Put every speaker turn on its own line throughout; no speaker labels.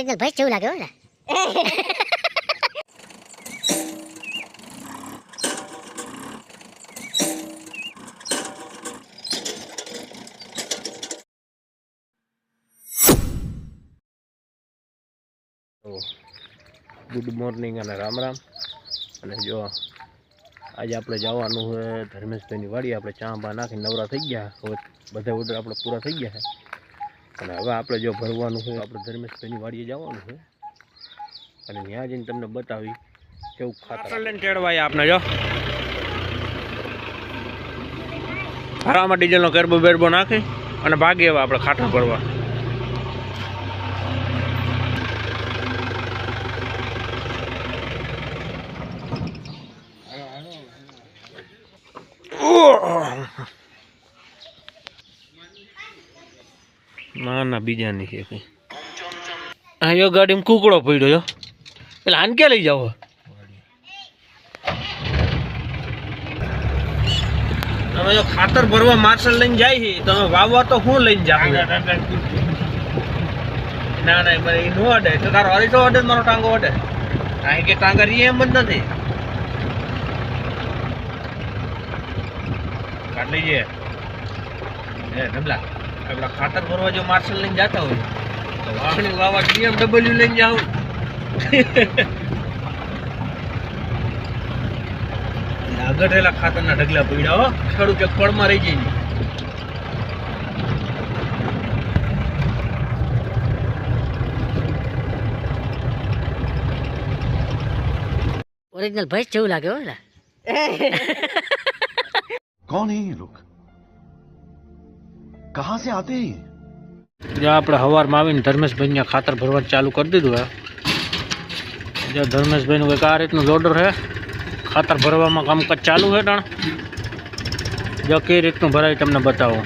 Original ભેંસ જેવું લાગે હો ને.
ગુડ મોર્નિંગ અને રામ રામ. અને જો આજે આપણે જવાનું છે ધર્મેશભાઈની વાડી. આપણે ચા બા નાખીને નવરા થઈ ગયા. હવે બધા ઓર્ડર આપણે પૂરા થઈ ગયા છે અને હવે આપણે જો ભરવાનું છે આપણે ધર્મેશભાઈની વાડીએ જવાનું છે અને ત્યાં જઈને તમને બતાવી કેવું ખાતર લઈને ચડવાય આપણે. જો હરામાં ડીઝલનો કેરબો બેરબો નાખી અને ભાગી હવે આપણે ખાતર ભરવા. ના ના બીજા નહીં છે કઈ. હા યો ગાડીમાં કુકડો પડ્યો જો. એટલે આને ક્યાં લઈ જાવ? તમે જો ખાતર ભરવા માર્શલ લઈને જાય છે તમે વાવવા તો શું લઈને જાવ? ના ના મને એ નો અડે તો તારો હરીસો અડે મારો ટાંગો અડે. કારણ કે ટાંગા એમ જ નથી. કાઢ લઈએ એ ઢબલા. આપણા ખાતર ભરવા જો માર્શલ લઈને જતા હોય તો વાસણી વાવા BMW લઈને જાવ. આગળેલા ખાતરના ઢગલા પડ્યા હો. ખેડૂત એક પળમાં રહી જાય.
ઓરિજિનલ ભેંસ જેવું લાગે હો ને.
कौन है ये लोग कहां से आते हैं?
જો આપણે સવારમાં આવીને ધર્મેશભાઈને ખાતર ભરવાનું ચાલુ કરી દીધું હે. જો ધર્મેશભાઈનું કંઈક આ રીતનું લોડર છે. ખાતર ભરવામાં કામકાજ ચાલુ છે. પણ જો કઈ રીતનું ભરાય તમને બતાવો.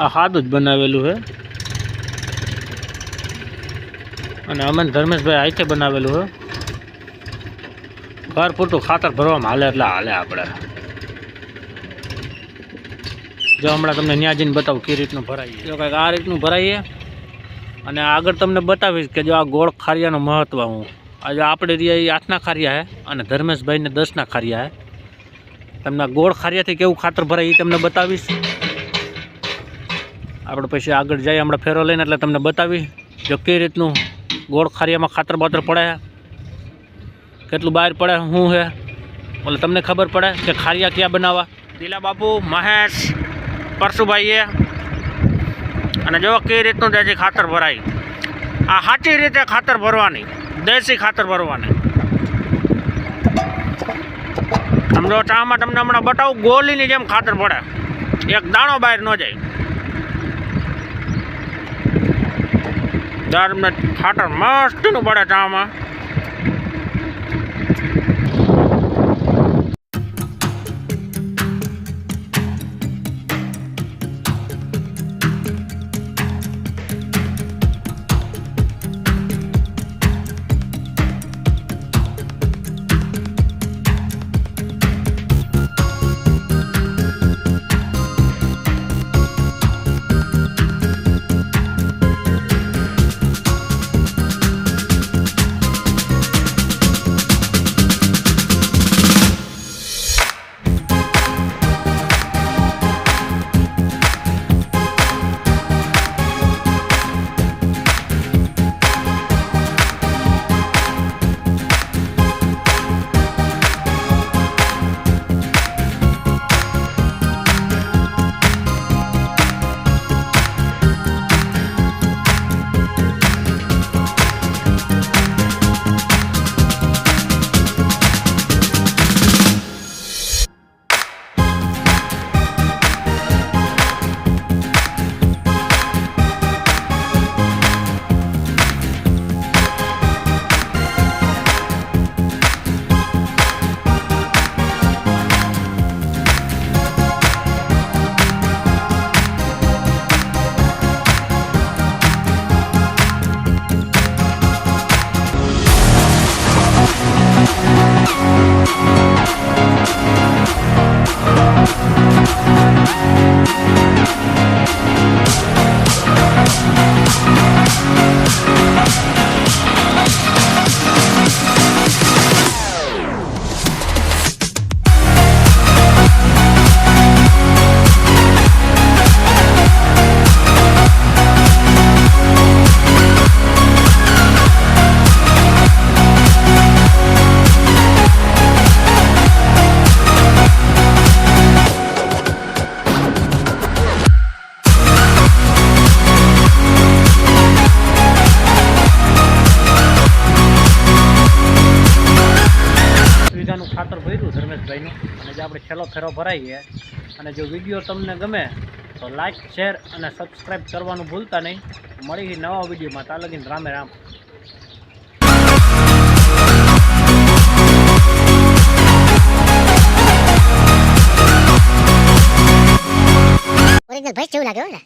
આ સાદું જ બનાવેલું છે અને અમે ધર્મેશભાઈ હાથે બનાવેલું છે. ઘર પૂરતું ખાતર ભરવામાં હાલે એટલે હાલે આપણે. જો હમણાં તમને ત્યાં જઈને બતાવું કઈ રીતનું ભરાઈએ. જો કંઈક આ રીતનું ભરાઈએ અને આગળ તમને બતાવીશ કે જો આ ગોળ ખારિયાનું મહત્ત્વ હું. આજે આપણે રહ્યા એ 8ના ખારિયા છે અને ધર્મેશભાઈને 10ના ખારિયા છે. તમને ગોળ ખારિયાથી કેવું ખાતર ભરાય એ તમને બતાવીશ. આપણે પછી આગળ જઈએ હમણાં ફેરો લઈને એટલે તમને બતાવી જો કઈ રીતનું ગોળ ખારિયામાં ખાતર બાતર પડે, કેટલું બહાર પડે શું છે એટલે તમને ખબર પડે કે ખારિયા ક્યાં બનાવવા. દિલા બાપુ, મહેશ, પરશુભાઈએ અને જો કઈ રીતનું દેશી ખાતર ભરાય. આ સાચી રીતે ખાતર ભરવાની, દેશી ખાતર ભરવાની. સમજો ચામાં તમને હમણાં બતાવું ગોલીની જેમ ખાતર પડે, એક દાણો બહાર ન જાય. તમને ખાતર મસ્તનું પડે ચામાં. ખાતર ભર્યું ધર્મેશભાઈનું, અને જે આપણે છેલ્લો ફેરો ભરાઈએ. અને જો વિડીયો તમને ગમે તો લાઇક, શેર અને સબસ્ક્રાઈબ કરવાનું ભૂલતા નહીં. મળી નવા વિડીયોમાં. ત્યાં લગીને રામે રામ.
ઓરિજિનલ ભાઈ કેવું લાગે હો ને